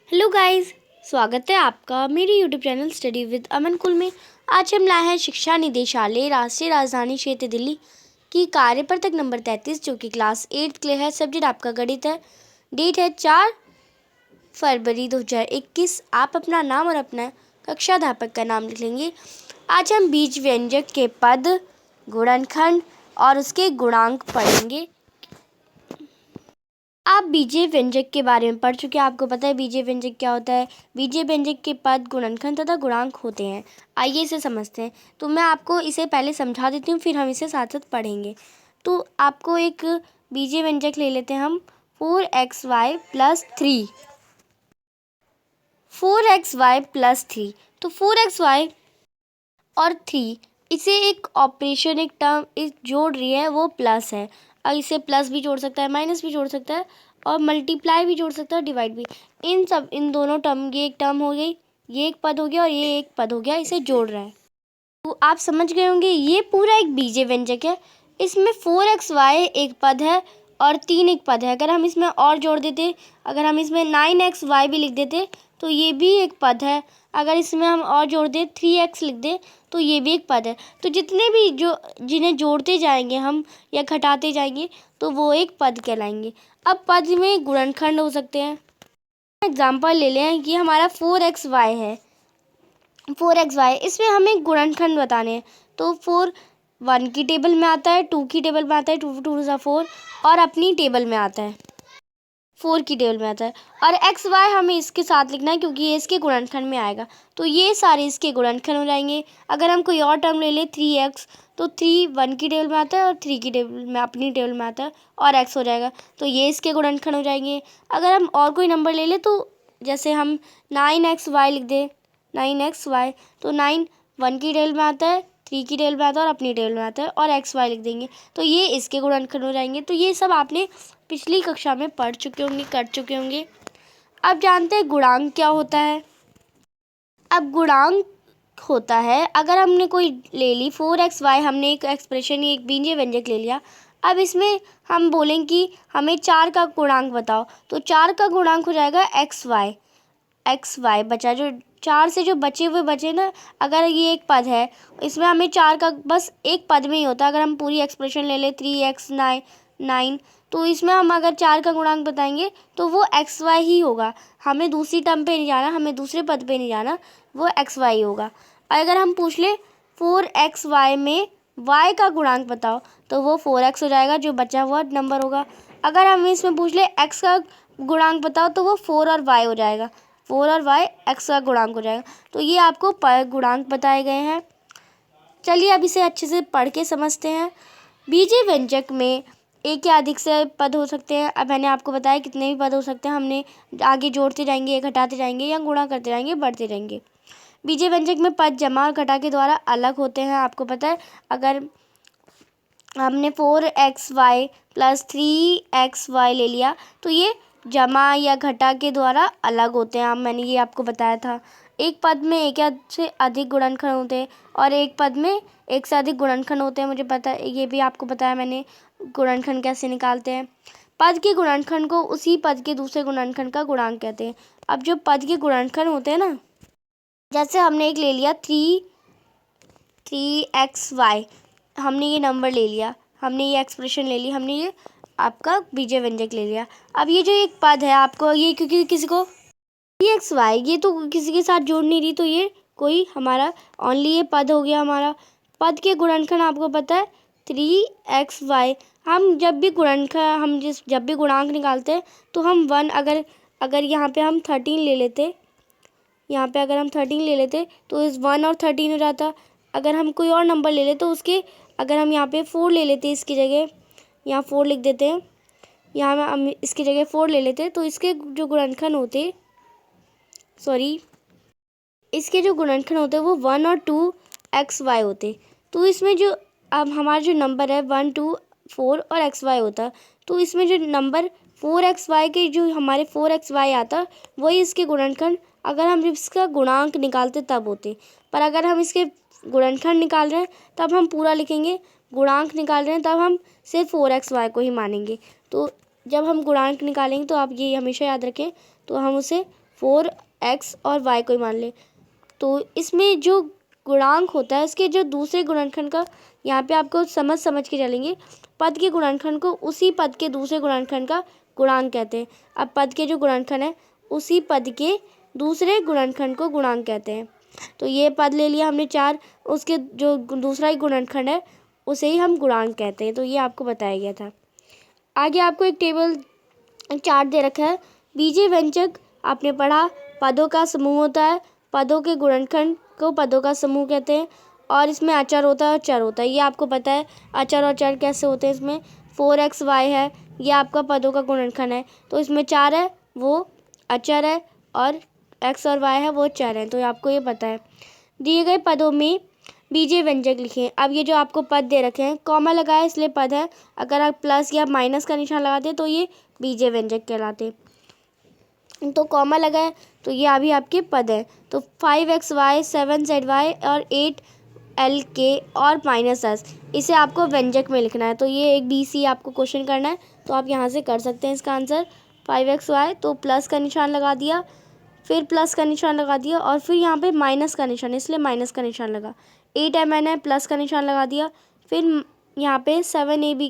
Hello guys, स्वागत है आपका मेरे यूट्यूब चैनल स्टडी विद अमन कुल में। आज हम लाए हैं शिक्षा निदेशालय राष्ट्रीय राजधानी क्षेत्र दिल्ली की कार्यपत्रक नंबर 33 जो कि क्लास 8 के लिए है। सब्जेक्ट आपका गणित है। डेट है 4 फरवरी 2021। आप अपना नाम और अपना कक्षा अध्यापक का नाम लिख लेंगे। आज हम बीज व्यंजक के पद, गुणनखंड और उसके गुणांक पढ़ेंगे। आप बीजीय व्यंजक के बारे में पढ़ चुके हैं, आपको पता है बीजीय व्यंजक क्या होता है। बीजीय व्यंजक के पद, गुणनखंड तथा गुणांक होते हैं। आइए इसे समझते हैं। तो मैं आपको इसे पहले समझा देती हूँ, फिर हम इसे साथ साथ पढ़ेंगे। तो आपको एक बीजीय व्यंजक ले लेते हैं हम 4xy + 3। 4xy + 3, तो 4xy और 3 इसे एक ऑपरेशन, एक टर्म जोड़ रही है, वो प्लस है। और इसे प्लस भी जोड़ सकता है, माइनस भी जोड़ सकता है और मल्टीप्लाई भी जोड़ सकता है और डिवाइड भी। इन दोनों टर्म, ये एक टर्म हो गई, ये एक पद हो गया और ये एक पद हो गया, इसे जोड़ रहा है। तो आप समझ गए होंगे ये पूरा एक बीजीय व्यंजक है। इसमें 4xy एक पद है और 3 एक पद है। अगर हम इसमें और जोड़ देते, अगर हम इसमें 9xy भी लिख देते तो ये भी एक पद है। अगर इसमें हम और जोड़ दें 3x लिख दें तो ये भी एक पद है। तो जितने भी जिन्हें जोड़ते जाएंगे हम या घटाते जाएंगे तो वो एक पद कहलाएंगे। अब पद में गुणनखंड हो सकते हैं। एग्जाम्पल ले लें, ये हमारा 4xy है। 4xy, इसमें हमें गुणनखंड बताने हैं। तो 4 1 की टेबल में आता है, 2 की टेबल में आता है, 2 2 4 और अपनी टेबल में आता है, 4 की टेबल में आता है। और xy हमें इसके साथ लिखना है क्योंकि ये इसके गुणनखंड में आएगा। तो ये सारे इसके गुणनखंड हो जाएंगे। अगर हम कोई और टर्म ले लें 3x, तो 3 1 की टेबल में आता है और 3 की टेबल में, अपनी टेबल में आता है और x हो जाएगा। तो ये इसके गुणनखंड हो जाएंगे। अगर हम और कोई नंबर ले लें, तो जैसे हम 9xy लिख दें, 9xy, तो 9 1 की टेबल में आता है, 3 की टेबल में आता है और अपनी टेबल में आता है और xy लिख देंगे। तो ये इसके गुणनखंड हो जाएंगे। तो ये सब आपने पिछली कक्षा में पढ़ चुके होंगे, कर चुके होंगे। अब जानते हैं गुणांक क्या होता है। अब गुणांक होता है, अगर हमने कोई ले ली 4xy, हमने एक एक्सप्रेशन, एक बीजीय व्यंजक ले लिया। अब इसमें हम बोलेंगे कि हमें 4 का गुणांक बताओ, तो 4 का गुणांक हो जाएगा xy बचा, जो 4 से जो बचे हुए बचे ना। अगर ये एक पद है, इसमें हमें 4 का बस एक पद में ही होता है। अगर हम पूरी एक्सप्रेशन ले लें 3x 9, तो इसमें हम अगर 4 का गुणांक बताएंगे तो वो xy ही होगा। हमें दूसरी टर्म पे नहीं जाना, हमें दूसरे पद पे नहीं जाना, वो xy होगा। और अगर हम पूछ ले 4xy में y का गुणांक बताओ, तो वो 4x हो जाएगा, जो बचा हुआ नंबर होगा। अगर हम इसमें पूछ ले x का गुणांक बताओ, तो वो 4 और y हो जाएगा, 4 और y x का गुणांक हो जाएगा। तो ये आपको गुणांक बताए गए हैं। चलिए अब इसे अच्छे से पढ़ के समझते हैं। बीजीय व्यंजक में एक या अधिक से पद हो सकते हैं। अब मैंने आपको बताया कितने भी पद हो सकते हैं। हमने आगे जोड़ते जाएंगे, घटाते जाएंगे या गुणा करते जाएंगे, बढ़ते जाएंगे। बीजीय व्यंजक में पद जमा और घटा के द्वारा अलग होते हैं, आपको पता है। अगर हमने 4xy + 3xy ले लिया तो ये जमा या घटा के द्वारा अलग होते हैं। मैंने ये आपको बताया था। एक पद में एक या से अधिक गुणनखंड होते हैं और एक पद में एक से अधिक गुणनखंड होते हैं, मुझे पता है, ये भी आपको बताया मैंने। गुणनखंड कैसे निकालते हैं। पद के गुणनखंड को उसी पद के दूसरे गुणनखंड का गुणांक कहते हैं। अब जो पद के गुणनखंड होते हैं ना, जैसे हमने एक ले लिया 3xy, हमने ये नंबर ले लिया, हमने ये एक्सप्रेशन ले ली, हमने ये आपका बीजीय व्यंजक ले लिया। अब ये जो एक पद है, आपको ये क्योंकि किसी को 3xy, ये तो किसी के साथ जोड़ नहीं रही, तो ये कोई हमारा ओनली ये पद हो गया हमारा। पद के गुणनखंड आपको पता है 3xy। हम जब भी जब भी गुणांक निकालते हैं तो हम 1, अगर यहाँ पे हम 13 ले लेते, यहाँ पे अगर हम 13 ले लेते तो इस 1 और 13 हो जाता। अगर हम कोई और नंबर ले लेते तो उसके, अगर हम यहाँ पे 4 ले लेते, इसकी जगह यहाँ 4 लिख देते हैं, यहाँ हम इसकी जगह 4 ले लेते, तो इसके जो गुणनखंड होते, इसके जो गुणनखंड होते वो 1 और 2xy होते। तो इसमें जो अब हमारा जो नंबर है 1 2 4 और xy होता, तो इसमें जो नंबर 4xy के, जो हमारे 4xy आता, वही इसके गुणनखंड, अगर हम इसका गुणांक निकालते तब होते। पर अगर हम इसके गुणनखंड निकाल रहे हैं तब हम पूरा लिखेंगे, गुणांक निकाल रहे हैं तब हम सिर्फ 4xy को ही मानेंगे। तो जब हम गुणांक निकालेंगे तो आप ये हमेशा याद रखें, तो हम उसे 4x और y को ही मान ले। तो इसमें जो गुणांक होता है इसके जो दूसरे गुणनखंड का, यहाँ पे आपको समझ के चलेंगे, पद के गुणनखंड को उसी पद के दूसरे गुणनखंड का गुणांक कहते हैं। अब पद के जो गुणनखंड है उसी पद के दूसरे गुणनखंड को गुणांक कहते हैं। तो ये पद ले लिया हमने 4, उसके जो दूसरा ही गुणनखंड है उसे ही हम गुणांक कहते हैं। तो ये आपको बताया गया था। आगे आपको एक टेबल चार्ट दे रखा है। बीजीय व्यंजक आपने पढ़ा, पदों का समूह होता है, पदों के गुणनखंड को पदों का समूह कहते हैं, और इसमें अचर होता है और चर होता है। ये आपको पता है अचर और चर कैसे होते हैं। इसमें 4xy है, ये आपका पदों का गुणनखंड है। तो इसमें 4 है वो अचर है और x और y है वो चर है। तो आपको ये पता है। दिए गए पदों में बीजीय व्यंजक लिखें। अब ये जो आपको पद दे रखे हैं, कॉमा लगाए इसलिए पद है, अगर आप प्लस या माइनस का निशान लगाते तो ये बीजीय व्यंजक कहलाते। तो कॉमा लगाए तो ये अभी आपके पद है। तो 5xy 7zy और 8lk और -s, इसे आपको व्यंजक में लिखना है। तो ये एक BC आपको क्वेश्चन करना है, तो आप यहाँ से कर सकते हैं इसका आंसर। 5xy तो प्लस का निशान लगा दिया, फिर प्लस का निशान लगा दिया, और फिर यहाँ पे माइनस का निशान, इसलिए माइनस का निशान लगा। 8mn है, प्लस का निशान लगा दिया, फिर यहाँ पे 7ab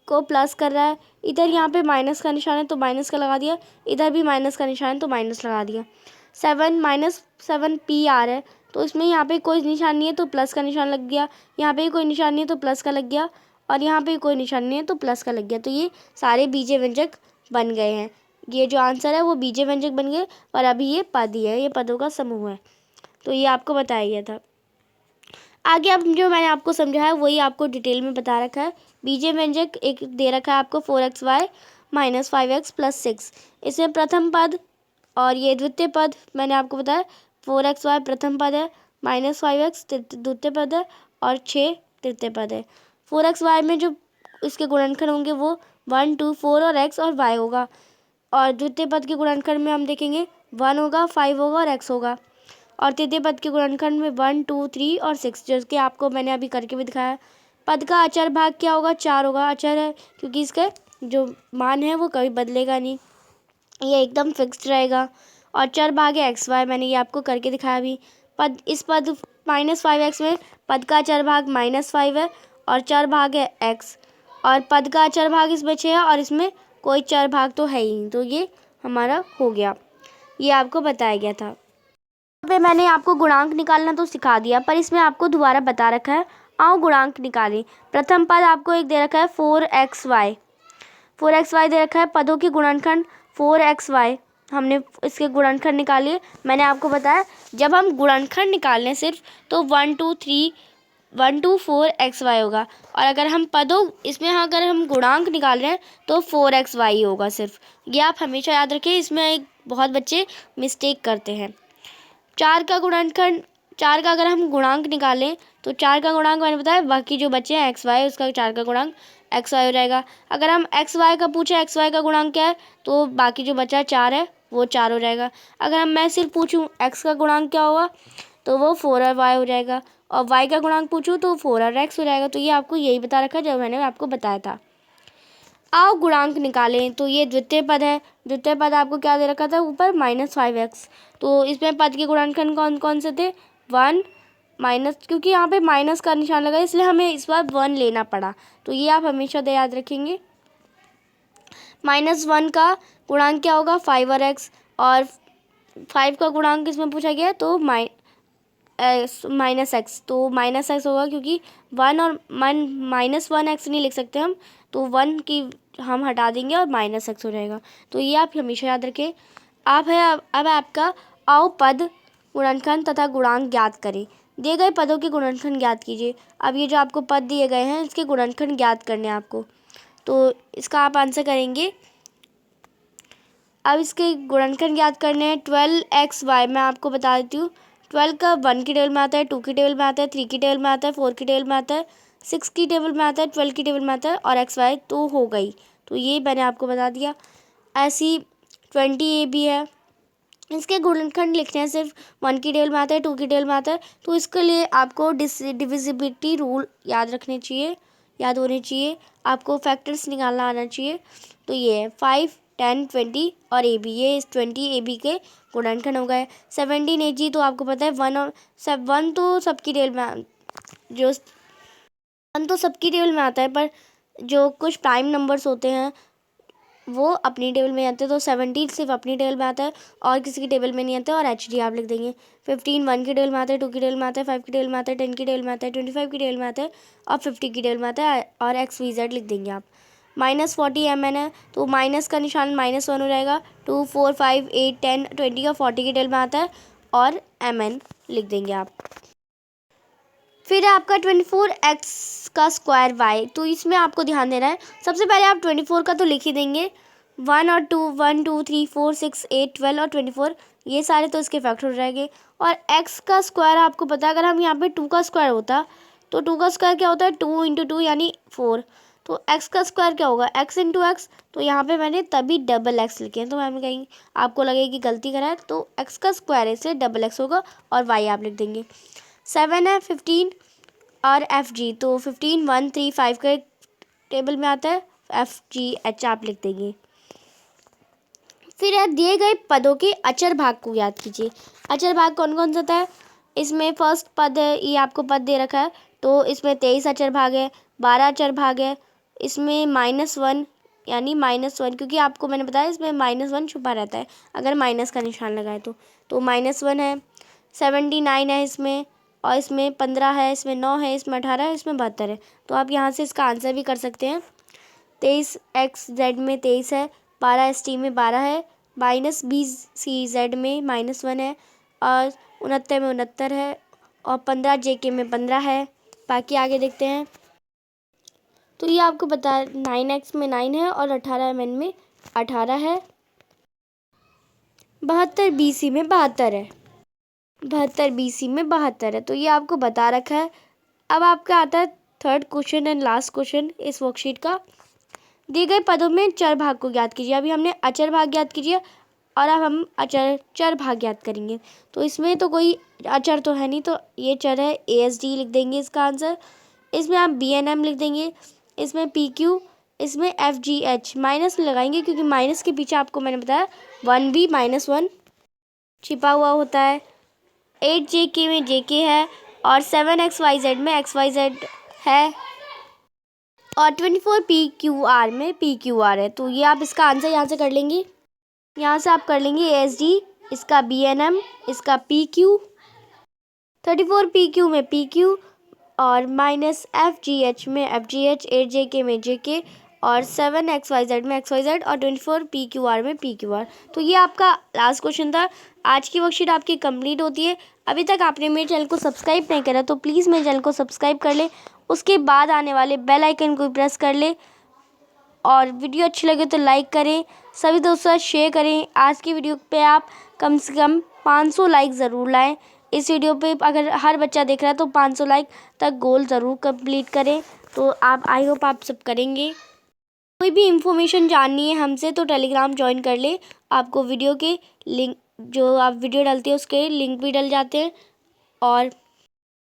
को प्लस कर रहा है, इधर यहाँ पे माइनस का निशान है तो माइनस का लगा दिया, इधर भी माइनस का निशान है तो माइनस लगा दिया। 7-7pr है, तो इसमें यहाँ पे कोई निशान नहीं है तो प्लस का निशान लग गया, यहाँ पे कोई निशान नहीं है तो प्लस का लग गया, और यहाँ पे कोई निशान नहीं है तो प्लस का लग गया। तो ये सारे बीजीय व्यंजक बन गए हैं। ये जो आंसर है वो बीजीय व्यंजक बन गए, और अभी ये पद ही है, ये पदों का समूह है। तो ये आपको बताया गया था। आगे अब जो मैंने आपको समझाया है वही आपको डिटेल में बता रखा है। बीजीय व्यंजक एक दे रखा है आपको 4xy - 5x + 6, इसमें प्रथम पद और ये द्वितीय पद मैंने आपको बताया। 4xy प्रथम पद है, -5x द्वितीय पद है, और 6 तृतीय पद है। 4xy में जो इसके गुणनखंड होंगे वो 1, 2, 4 और x और y होगा, और द्वितीय पद के गुणनखंड में हम देखेंगे 1 होगा, 5 होगा और x होगा, और तृतीय पद के गुणनखंड में 1, 2, 3 और 6, जो कि आपको मैंने अभी करके भी दिखाया। पद का अचर भाग क्या होगा? 4 होगा, अचर है क्योंकि इसका जो मान है वो कभी बदलेगा नहीं, ये एकदम फिक्स्ड रहेगा। और चर भाग है xy, मैंने ये आपको करके दिखाया अभी। इस पद -5x में पद का चर भाग -5 है और चर भाग है x, और पद का चर भाग इसमें 6 है और इसमें कोई चर भाग तो है ही नहीं। तो ये हमारा हो गया, ये आपको बताया गया था। यहाँ पे मैंने आपको गुणांक निकालना तो सिखा दिया, पर इसमें आपको दोबारा बता रखा है, आओ गुणांक निकालें। प्रथम पद आपको एक दे रखा है 4xy, 4xy दे रखा है। पदों के गुणनखंड 4xy, हमने इसके गुणनखंड निकाले। मैंने आपको बताया जब हम गुणनखंड निकाल लें सिर्फ तो 1, 2, 3 1, 2, 4xy होगा, और अगर हम पदों इसमें अगर हम गुणांक निकाल रहे हैं तो 4xy होगा सिर्फ। ये आप हमेशा याद रखें, इसमें एक बहुत बच्चे मिस्टेक करते हैं। 4 का गुणनखंड, 4 का अगर हम गुणांक निकालें तो 4 का गुणांक मैंने बताया, बाकी जो बच्चे हैं xy उसका 4 का गुणांक xy हो जाएगा। अगर हम xy का पूछे xy का गुणांक क्या है तो बाकी जो बचा 4 है वो 4 हो जाएगा। अगर मैं सिर्फ पूछूं x का गुणांक क्या होगा तो वो 4 और y हो जाएगा, और y का गुणांक पूछूं तो 4 और x हो जाएगा। तो ये आपको यही बता रखा है जो मैंने आपको बताया था। आओ गुणांक निकालें, तो ये द्वितीय पद है। द्वितीय पद आपको क्या दे रखा था ऊपर? -5x। तो इसमें पद के गुणनखंड कौन कौन से थे? 1 माइनस, क्योंकि यहाँ पे माइनस का निशान लगा इसलिए हमें इस बार 1 लेना पड़ा। तो ये आप हमेशा याद रखेंगे। -1 का गुणांक क्या होगा? 5 और x, और 5 का गुणांक इसमें पूछा गया तो -x, तो -x होगा क्योंकि 1 और -1x नहीं लिख सकते हम, तो 1 की हम हटा देंगे और -x हो जाएगा। तो ये आप हमेशा याद रखें। अब आपका आओ पद गुणनखंड तथा गुणांक ज्ञात करें। दिए गए पदों के गुणनखंड ज्ञात कीजिए। अब ये जो आपको पद दिए गए हैं इसके गुणनखंड ज्ञात करने हैं आपको, तो इसका आप आंसर करेंगे। अब इसके गुणनखंड ज्ञात करने हैं। 12xy मैं आपको बता देती हूँ। 12 का 1 की टेबल में आता है, 2 की टेबल में आता है, 3 की टेबल में आता है, 4 की टेबल में आता है, 6 की टेबल में आता है, 12 की टेबल में आता है, और xy तो हो गई। तो ये मैंने आपको बता दिया। ऐसी 20a भी है, इसके गुणनखंड लिखने हैं सिर्फ। 1 की टेबल में आता है, 2 की टेबल में आता है, तो इसके लिए आपको डिविजिबिलिटी रूल याद होने चाहिए। आपको फैक्टर्स निकालना आना चाहिए। तो ये है 5 10 20 और AB, ये इस 20 AB के गुणनखंड हो गए। 17 AG तो आपको पता है 1 और 1 तो सबकी टेबल में जो 1 तो सबकी टेबल में आता है, पर जो कुछ प्राइम नंबर्स होते हैं वो अपनी टेबल में आते हैं। तो 17 सिर्फ अपनी टेबल में आता है और किसी की टेबल में नहीं आता है, और HD आप लिख देंगे। 15 1 की टेबल में आता है, 2 की टेबल में आता है, 5 की टेबल में आता है, 10 की टेबल में आता है, 25 की टेबल में आता है और 50 की टेबल में आता है, और XYZ लिख देंगे आप। -40 MN है तो माइनस का निशान -1 हो जाएगा। 2 4 5 8 10 20 और 40 की टेबल में आता है और MN लिख देंगे आप। फिर है आपका 24x का स्क्वायर y, तो इसमें आपको ध्यान देना है। सबसे पहले आप 24 का तो लिख ही देंगे। 1 और 2 1 2 3 4 6 8 12 और 24 ये सारे तो इसके फैक्टर हो जाएंगे। और x का स्क्वायर आपको पता है, अगर हम यहाँ पे 2 का स्क्वायर होता तो 2 का स्क्वायर क्या होता है, 2 × 2 यानी 4। तो x का स्क्वायर क्या होगा, x × x। तो यहाँ पे मैंने तभी XX लिखे हैं, तो मैम कहीं आपको लगेगी गलती करा है, तो x का स्क्वायर है इसलिए XX होगा और y आप लिख देंगे। 7 है 15 और FG, तो 15 1 3 5 के टेबल में आता है, FGH आप लिख देंगे। फिर है दिए गए पदों के अचर भाग को याद कीजिए। अचर भाग कौन कौन सा होता है, इसमें फर्स्ट पद है, ये आपको पद दे रखा है, तो इसमें 23 अचर भाग है, 12 अचर भाग है, इसमें -1 यानी -1, क्योंकि आपको मैंने बताया इसमें -1 छुपा रहता है अगर माइनस का निशान लगाए तो -1 है। 79 है इसमें, और इसमें 15 है, इसमें 9 है, इसमें 18 है, इसमें 72 है। तो आप यहाँ से इसका आंसर भी कर सकते हैं। 23XZ में 23 है, 12ST में 12 है, -20CZ में -1 है, और 69 में 69 है, और 15JK में 15 है। बाकी आगे देखते हैं। तो ये आपको बता 9X में 9 है और 18MN में 18 है। 72BC में 72 है, 72BC में 72 है, तो ये आपको बता रखा है। अब आपका आता है third question and last question इस वर्कशीट का। दिए गए पदों में चर भाग को ज्ञात कीजिए। अभी हमने अचर भाग ज्ञात कीजिए और अब हम चर भाग ज्ञात करेंगे। तो इसमें तो कोई अचर तो है नहीं, तो ये चर है, ASD लिख देंगे इसका आंसर। इसमें आप BNM लिख देंगे, इसमें PQ, इसमें FGH माइनस लगाएंगे क्योंकि माइनस के पीछे आपको मैंने बताया 1B -1 छिपा हुआ होता है। 8JK में JK है और 7XYZ में XYZ है, और 24PQR में PQR है। तो ये आप इसका आंसर यहाँ से कर लेंगे। यहाँ से आप कर लेंगे ASD, इसका BNM, इसका PQ, 34PQ में PQ, और -FGH में FGH, 8JK में JK, और 7XYZ में XYZ, और 24PQR में PQR। तो ये आपका लास्ट क्वेश्चन था। आज की वर्कशीट आपकी कंप्लीट होती है। अभी तक आपने मेरे चैनल को सब्सक्राइब नहीं करा तो प्लीज़ मेरे चैनल को सब्सक्राइब कर ले, उसके बाद आने वाले बेल आइकन को प्रेस कर ले, और वीडियो अच्छी लगे तो लाइक करें, सभी दोस्तों के साथ शेयर करें। आज की वीडियो पे आप कम से कम 500 लाइक ज़रूर लाएं। इस वीडियो पे अगर हर बच्चा देख रहा है तो 500 लाइक तक गोल ज़रूर कंप्लीट करें। तो आप आई होप आप सब करेंगे। कोई भी इंफॉर्मेशन जाननी है हमसे तो टेलीग्राम ज्वाइन कर ले, आपको वीडियो के लिंक जो आप वीडियो डालते हैं उसके लिंक भी डल जाते हैं, और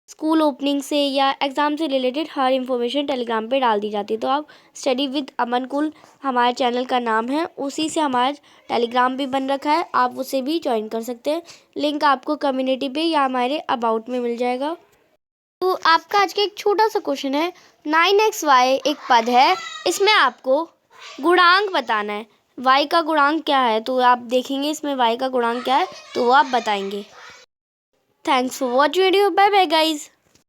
स्कूल ओपनिंग से या एग्ज़ाम से रिलेटेड हर इन्फॉर्मेशन टेलीग्राम पे डाल दी जाती है। तो आप स्टडी विद अमन कुल हमारे चैनल का नाम है, उसी से हमारा टेलीग्राम भी बन रखा है, आप उसे भी ज्वाइन कर सकते हैं। लिंक आपको कम्युनिटी पे या हमारे अबाउट में मिल जाएगा। तो आपका आज का एक छोटा सा क्वेश्चन है, 9XY एक पद है, इसमें आपको गुणांक बताना है। y का गुणांक क्या है, तो आप देखेंगे इसमें y का गुणांक क्या है तो वो आप बताएंगे। Thanks for watching video, bye bye guys.